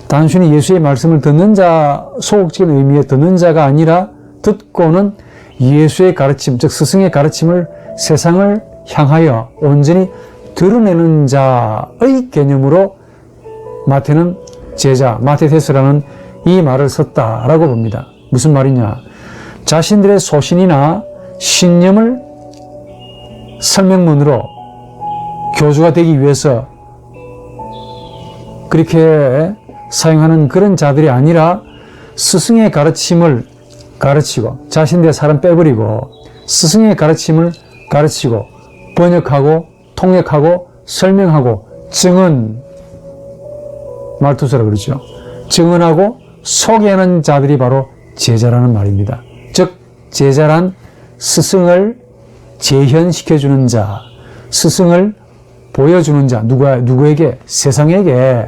단순히 예수의 말씀을 듣는 자, 소극적인 의미의 듣는 자가 아니라 듣고는 예수의 가르침, 즉 스승의 가르침을 세상을 향하여 온전히 드러내는 자의 개념으로 마태는 제자, 마테테스라는 이 말을 썼다라고 봅니다. 무슨 말이냐? 자신들의 소신이나 신념을 설명문으로 교주가 되기 위해서 그렇게 사용하는 그런 자들이 아니라 스승의 가르침을 가르치고 자신들의 사람 빼버리고 스승의 가르침을 가르치고 번역하고 통역하고 설명하고 증언 말투서라 그러죠. 증언하고 소개하는 자들이 바로 제자라는 말입니다. 즉 제자란 스승을 재현시켜주는 자, 스승을 보여주는 자, 누구에게? 세상에게.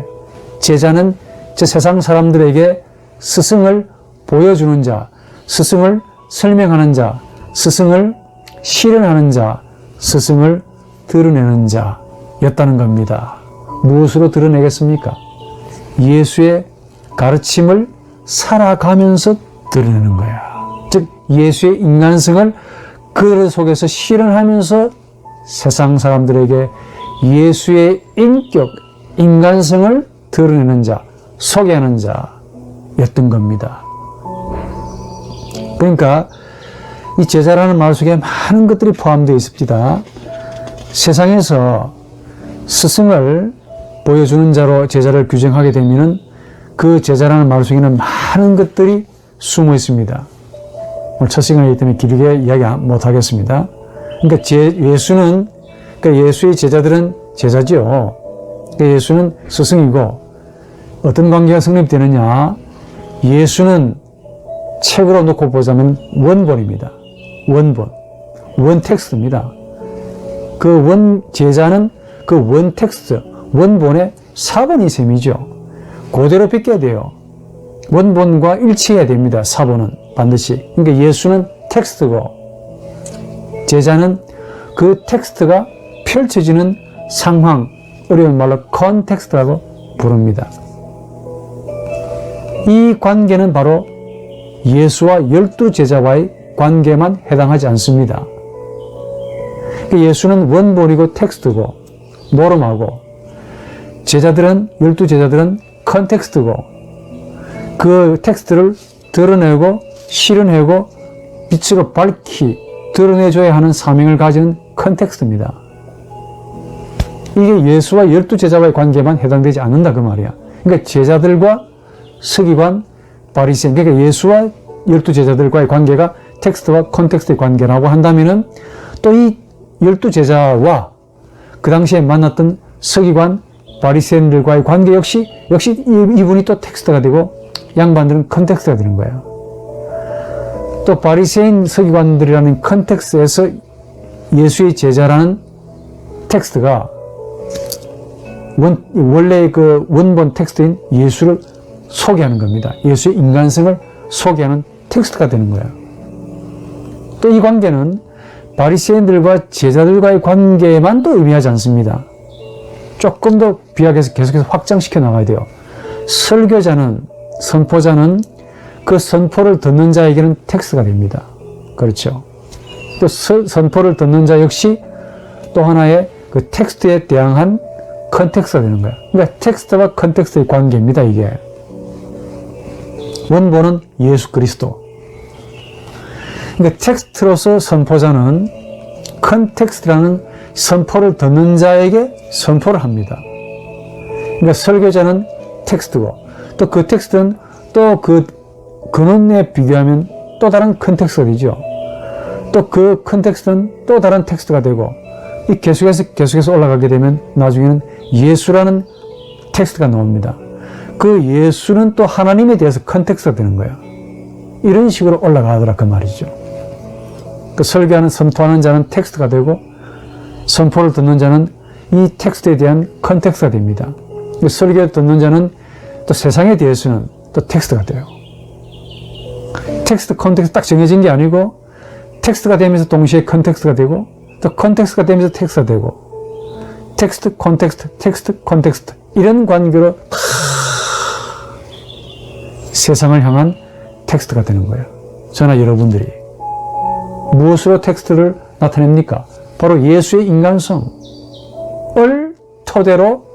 제자는 저 세상 사람들에게 스승을 보여주는 자, 스승을 설명하는 자, 스승을 실현하는 자, 스승을 드러내는 자였다는 겁니다. 무엇으로 드러내겠습니까? 예수의 가르침을 살아가면서 드러내는 거야. 즉 예수의 인간성을 그들 속에서 실현하면서 세상 사람들에게 예수의 인격, 인간성을 드러내는 자, 소개하는 자였던 겁니다. 그러니까 이 제자라는 말 속에 많은 것들이 포함되어 있습니다. 세상에서 스승을 보여주는 자로 제자를 규정하게 되면 그 제자라는 말 속에는 많은 것들이 숨어 있습니다. 오늘 첫 시간이기 때문에 길게 이야기 못 하겠습니다. 그러니까 예수의 제자들은 제자죠. 그러니까 예수는 스승이고 어떤 관계가 성립되느냐? 예수는 책으로 놓고 보자면 원본입니다. 원 텍스트입니다. 그 제자는 그 원 텍스트, 원본의 사본이 셈이죠. 그대로 빗겨야 돼요. 원본과 일치해야 됩니다. 사본은 반드시. 그러니까 예수는 텍스트고 제자는 그 텍스트가 펼쳐지는 상황, 어려운 말로 컨텍스트라고 부릅니다. 이 관계는 바로 예수와 12제자와의 관계만 해당하지 않습니다. 예수는 원본이고 텍스트고 노름하고 제자들은 12제자들은 컨텍스트고 그 텍스트를 드러내고 실현하고 빛으로 밝히 드러내줘야 하는 사명을 가지는 컨텍스트입니다. 이게 예수와 12제자와의 관계만 해당되지 않는다 그 말이야. 그러니까 제자들과 서기관, 바리새인, 그러니까 예수와 12제자들과의 관계가 텍스트와 컨텍스트의 관계라고 한다면은 또 이 12제자와 그 당시에 만났던 서기관, 바리새인들과의 관계 역시 이분이 또 텍스트가 되고 양반들은 컨텍스트가 되는 거예요. 또 바리새인 서기관들이라는 컨텍스트에서 예수의 제자라는 텍스트가 원래 그 원본 텍스트인 예수를 소개하는 겁니다. 예수의 인간성을 소개하는 텍스트가 되는 거예요. 또 이 관계는 바리새인들과 제자들과의 관계만 또 의미하지 않습니다. 조금 더 비약해서 계속해서 확장시켜 나가야 돼요. 설교자는, 선포자는 그 선포를 듣는 자에게는 텍스트가 됩니다. 그렇죠. 또 선포를 듣는 자 역시 또 하나의 그 텍스트에 대항한 컨텍스트가 되는 거예요. 그러니까 텍스트와 컨텍스트의 관계입니다, 이게. 원본은 예수 그리스도. 그러니까 텍스트로서 선포자는 컨텍스트라는 선포를 듣는 자에게 선포를 합니다. 그러니까 설교자는 텍스트고, 또 그 텍스트는 또 그 근원에 비교하면 또 다른 컨텍스트가 되죠. 또 그 컨텍스트는 또 다른 텍스트가 되고, 이 계속해서 올라가게 되면 나중에는 예수라는 텍스트가 나옵니다. 그 예수는 또 하나님에 대해서 컨텍스트가 되는 거예요. 이런 식으로 올라가더라 그 말이죠. 그 설교하는, 선포하는 자는 텍스트가 되고 선포를 듣는 자는 이 텍스트에 대한 컨텍스트가 됩니다. 설교를 듣는 자는 또 세상에 대해서는 또 텍스트가 돼요. 텍스트, 컨텍스트 딱 정해진 게 아니고 텍스트가 되면서 동시에 컨텍스트가 되고 또 컨텍스트가 되면서 텍스트가 되고 텍스트, 콘텍스트, 텍스트, 콘텍스트 이런 관계로 세상을 향한 텍스트가 되는 거예요. 저나 여러분들이 무엇으로 텍스트를 나타냅니까? 바로 예수의 인간성을 토대로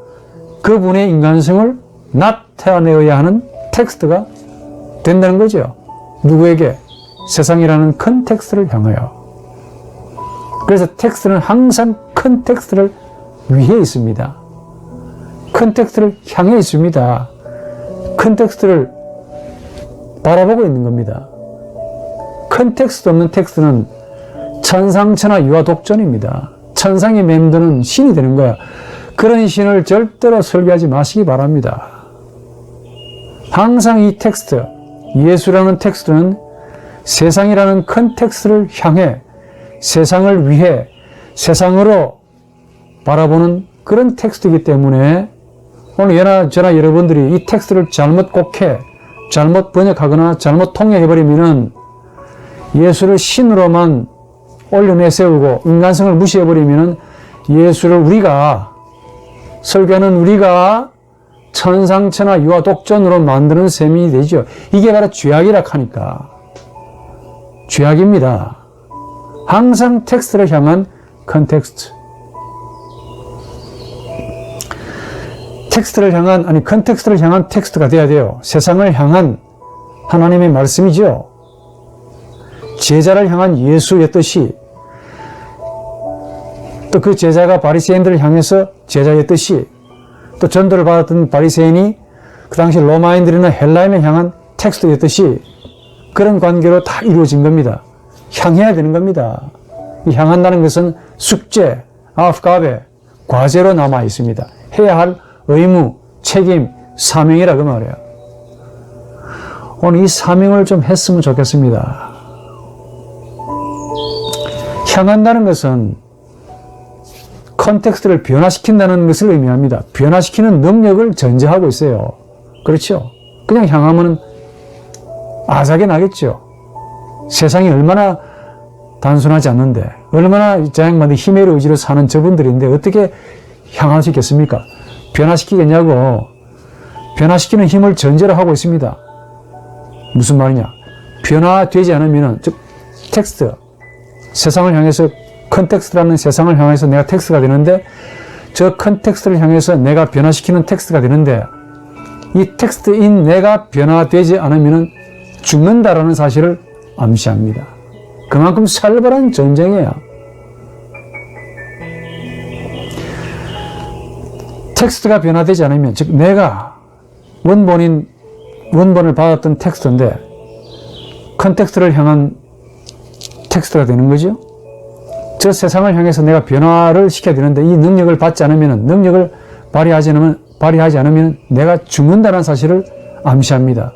그분의 인간성을 나타내어야 하는 텍스트가 된다는 거죠. 누구에게? 세상이라는 컨텍스트를 향하여. 그래서 텍스트는 항상 컨텍스트를 위에 있습니다. 컨텍스트를 향해 있습니다. 컨텍스트를 바라보고 있는 겁니다. 컨텍스트 없는 텍스트는 천상천하 유아독존입니다. 천상에 맴드는 신이 되는 거야. 그런 신을 절대로 설교하지 마시기 바랍니다. 항상 이 텍스트, 예수라는 텍스트는 세상이라는 컨텍스트를 향해 세상을 위해 세상으로 바라보는 그런 텍스트이기 때문에 오늘 저나 여러분들이 이 텍스트를 잘못 곡해, 잘못 번역하거나 잘못 통역해버리면은 예수를 신으로만 올려내세우고 인간성을 무시해버리면은 예수를 우리가, 설교하는 우리가 천상천하 유아독존으로 만드는 셈이 되죠. 이게 바로 죄악이라 하니까. 죄악입니다. 항상 텍스트를 향한 컨텍스트. 컨텍스트를 향한 텍스트가 돼야 돼요. 세상을 향한 하나님의 말씀이죠. 제자를 향한 예수의 뜻이, 또 그 제자가 바리새인들을 향해서 제자의 뜻이, 또 전도를 받았던 바리새인이 그 당시 로마인들이나 헬라인을 향한 텍스트의 뜻이 그런 관계로 다 이루어진 겁니다. 향해야 되는 겁니다. 이 향한다는 것은 숙제, 아프가베, 과제로 남아 있습니다. 해야 할 의무, 책임, 사명이라 그 말이에요. 오늘 이 사명을 좀 했으면 좋겠습니다. 향한다는 것은 컨텍스트를 변화시킨다는 것을 의미합니다. 변화시키는 능력을 전제하고 있어요. 그렇죠? 그냥 향하면 아작이 나겠죠. 세상이 얼마나 단순하지 않는데, 얼마나 자양만의 힘의 의지로 사는 저분들인데 어떻게 향할 수 있겠습니까? 변화시키겠냐고. 변화시키는 힘을 전제로 하고 있습니다. 무슨 말이냐? 변화되지 않으면, 즉 텍스트, 세상을 향해서, 컨텍스트라는 세상을 향해서 내가 텍스트가 되는데, 저 컨텍스트를 향해서 내가 변화시키는 텍스트가 되는데, 이 텍스트인 내가 변화되지 않으면 죽는다라는 사실을 암시합니다. 그만큼 살벌한 전쟁이에요. 텍스트가 변화되지 않으면, 즉 내가 원본을 받았던 텍스트인데 컨텍스트를 향한 텍스트가 되는 거죠. 저 세상을 향해서 내가 변화를 시켜야 되는데 이 능력을 받지 않으면, 능력을 발휘하지 않으면 내가 죽는다는 사실을 암시합니다.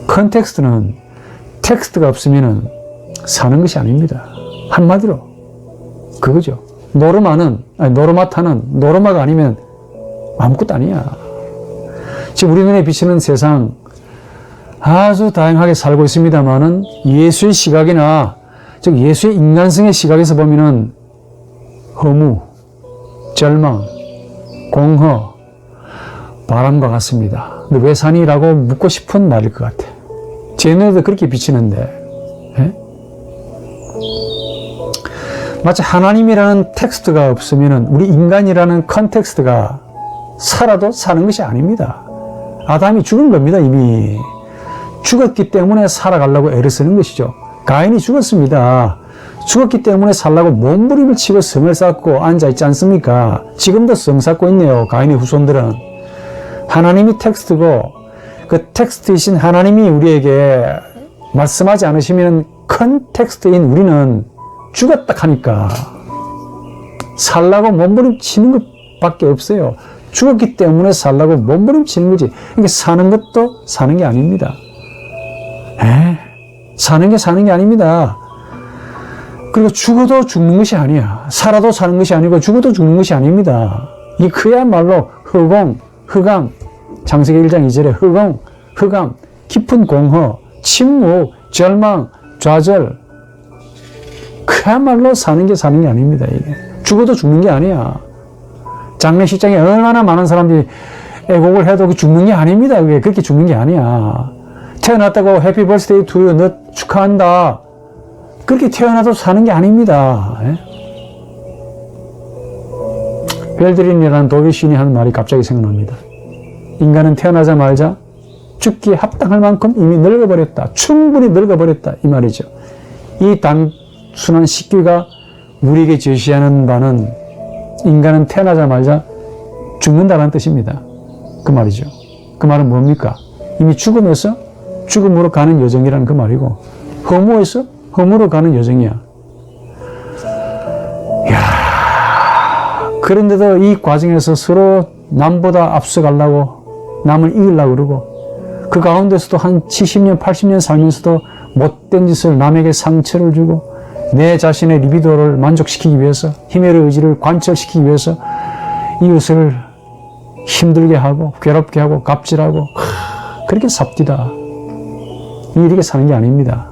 컨텍스트는 텍스트가 없으면 사는 것이 아닙니다. 한마디로 그거죠. 노르마타는 노르마가 아니면 아무것도 아니야. 지금 우리 눈에 비치는 세상 아주 다양하게 살고 있습니다만은 예수의 시각이나 즉 예수의 인간성의 시각에서 보면은 허무, 절망, 공허, 바람과 같습니다. 근데 왜 사니라고 묻고 싶은 말일 것 같아. 제 눈에도 그렇게 비치는데, 예? 마치 하나님이라는 텍스트가 없으면은 우리 인간이라는 컨텍스트가 살아도 사는 것이 아닙니다. 아담이 죽은 겁니다. 이미 죽었기 때문에 살아가려고 애를 쓰는 것이죠. 가인이 죽었습니다. 죽었기 때문에 살라고 몸부림을 치고 성을 쌓고 앉아있지 않습니까? 지금도 성 쌓고 있네요. 가인의 후손들은. 하나님이 텍스트고 그 텍스트이신 하나님이 우리에게 말씀하지 않으시면 컨텍스트인 우리는 죽었다 하니까 살라고 몸부림 치는 것밖에 없어요. 죽었기 때문에 살라고 몸부림 치는 거지. 그러니까 사는 것도 사는 게 아닙니다. 사는 게 아닙니다. 그리고 죽어도 죽는 것이 아니야. 살아도 사는 것이 아니고 죽어도 죽는 것이 아닙니다. 이 그야말로 허공, 흑암, 창세기 1장 2절에 허공, 흑암, 깊은 공허, 침묵, 절망, 좌절. 그야말로 사는 게 아닙니다. 이게. 죽어도 죽는 게 아니야. 장례식장에 얼마나 많은 사람들이 애곡을 해도 죽는 게 아닙니다. 그게 그렇게 죽는 게 아니야. 태어났다고 해피 버스데이 투 유, 너 축하한다. 그렇게 태어나도 사는 게 아닙니다. 벨드린이라는 독일 시인이 하는 말이 갑자기 생각납니다. 인간은 태어나자마자 죽기에 합당할 만큼 이미 늙어버렸다. 충분히 늙어버렸다. 이 말이죠. 이 단순한 식규가 우리에게 제시하는 바는 인간은 태어나자마자 죽는다는 뜻입니다. 그 말이죠. 그 말은 뭡니까? 이미 죽음에서 죽음으로 가는 여정이라는 그 말이고, 허무에서 허무로 가는 여정이야. 이야, 그런데도 이 과정에서 서로 남보다 앞서가려고, 남을 이기려고 그러고, 그 가운데서도 한 70년, 80년 살면서도 못된 짓을 남에게 상처를 주고, 내 자신의 리비도를 만족시키기 위해서, 힘의 의지를 관철시키기 위해서 이웃을 힘들게 하고, 괴롭게 하고, 갑질하고, 그렇게 삽디다. 이렇게 사는 게 아닙니다.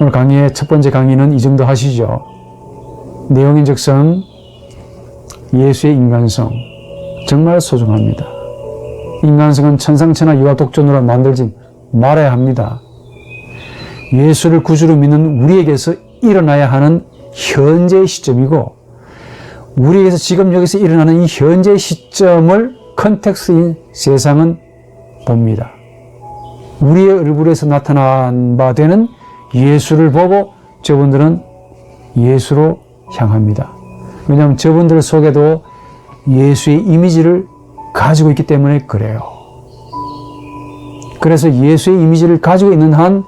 오늘 강의의 첫 번째 강의는 이 정도 하시죠. 내용인즉슨 예수의 인간성 정말 소중합니다. 인간성은 천상천하 유아독존으로 만들지 말아야 합니다. 예수를 구주로 믿는 우리에게서 일어나야 하는 현재의 시점이고, 우리에게서 지금 여기서 일어나는 이 현재의 시점을 컨텍스트인 세상은 봅니다. 우리의 얼굴에서 나타난 바 되는 예수를 보고 저분들은 예수로 향합니다. 왜냐하면 저분들 속에도 예수의 이미지를 가지고 있기 때문에 그래요. 그래서 예수의 이미지를 가지고 있는 한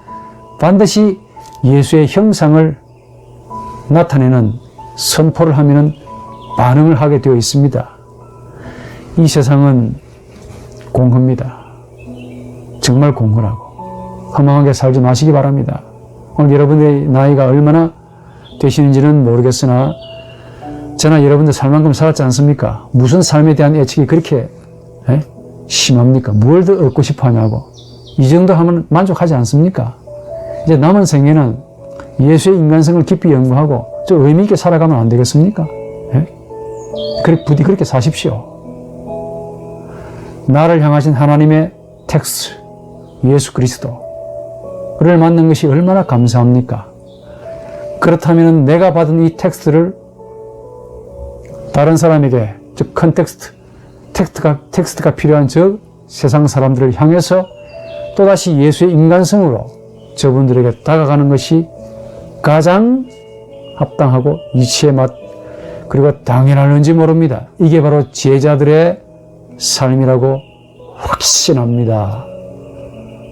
반드시 예수의 형상을 나타내는 선포를 하면은 반응을 하게 되어 있습니다. 이 세상은 공허입니다. 정말 공허라고. 허망하게 살지 마시기 바랍니다. 오늘 여러분의 나이가 얼마나 되시는지는 모르겠으나 저나 여러분들 살 만큼 살았지 않습니까? 무슨 삶에 대한 애착이 그렇게 심합니까? 뭘 더 얻고 싶어 하냐고. 이 정도 하면 만족하지 않습니까? 이제 남은 생애는 예수의 인간성을 깊이 연구하고 좀 의미 있게 살아가면 안 되겠습니까? 부디 그렇게 사십시오. 나를 향하신 하나님의 텍스트, 예수 그리스도를 만난 것이 얼마나 감사합니까? 그렇다면 내가 받은 이 텍스트를 다른 사람에게, 즉 텍스트가 필요한 저 세상 사람들을 향해서 또다시 예수의 인간성으로 저분들에게 다가가는 것이 가장 합당하고 이치에 맞 그리고 당연할는지 모릅니다. 이게 바로 제자들의 삶이라고 확신합니다.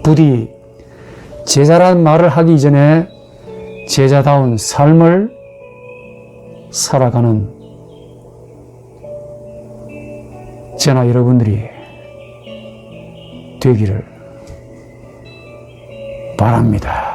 부디 제자란 말을 하기 전에 제자다운 삶을 살아가는 저나 여러분들이 되기를 바랍니다.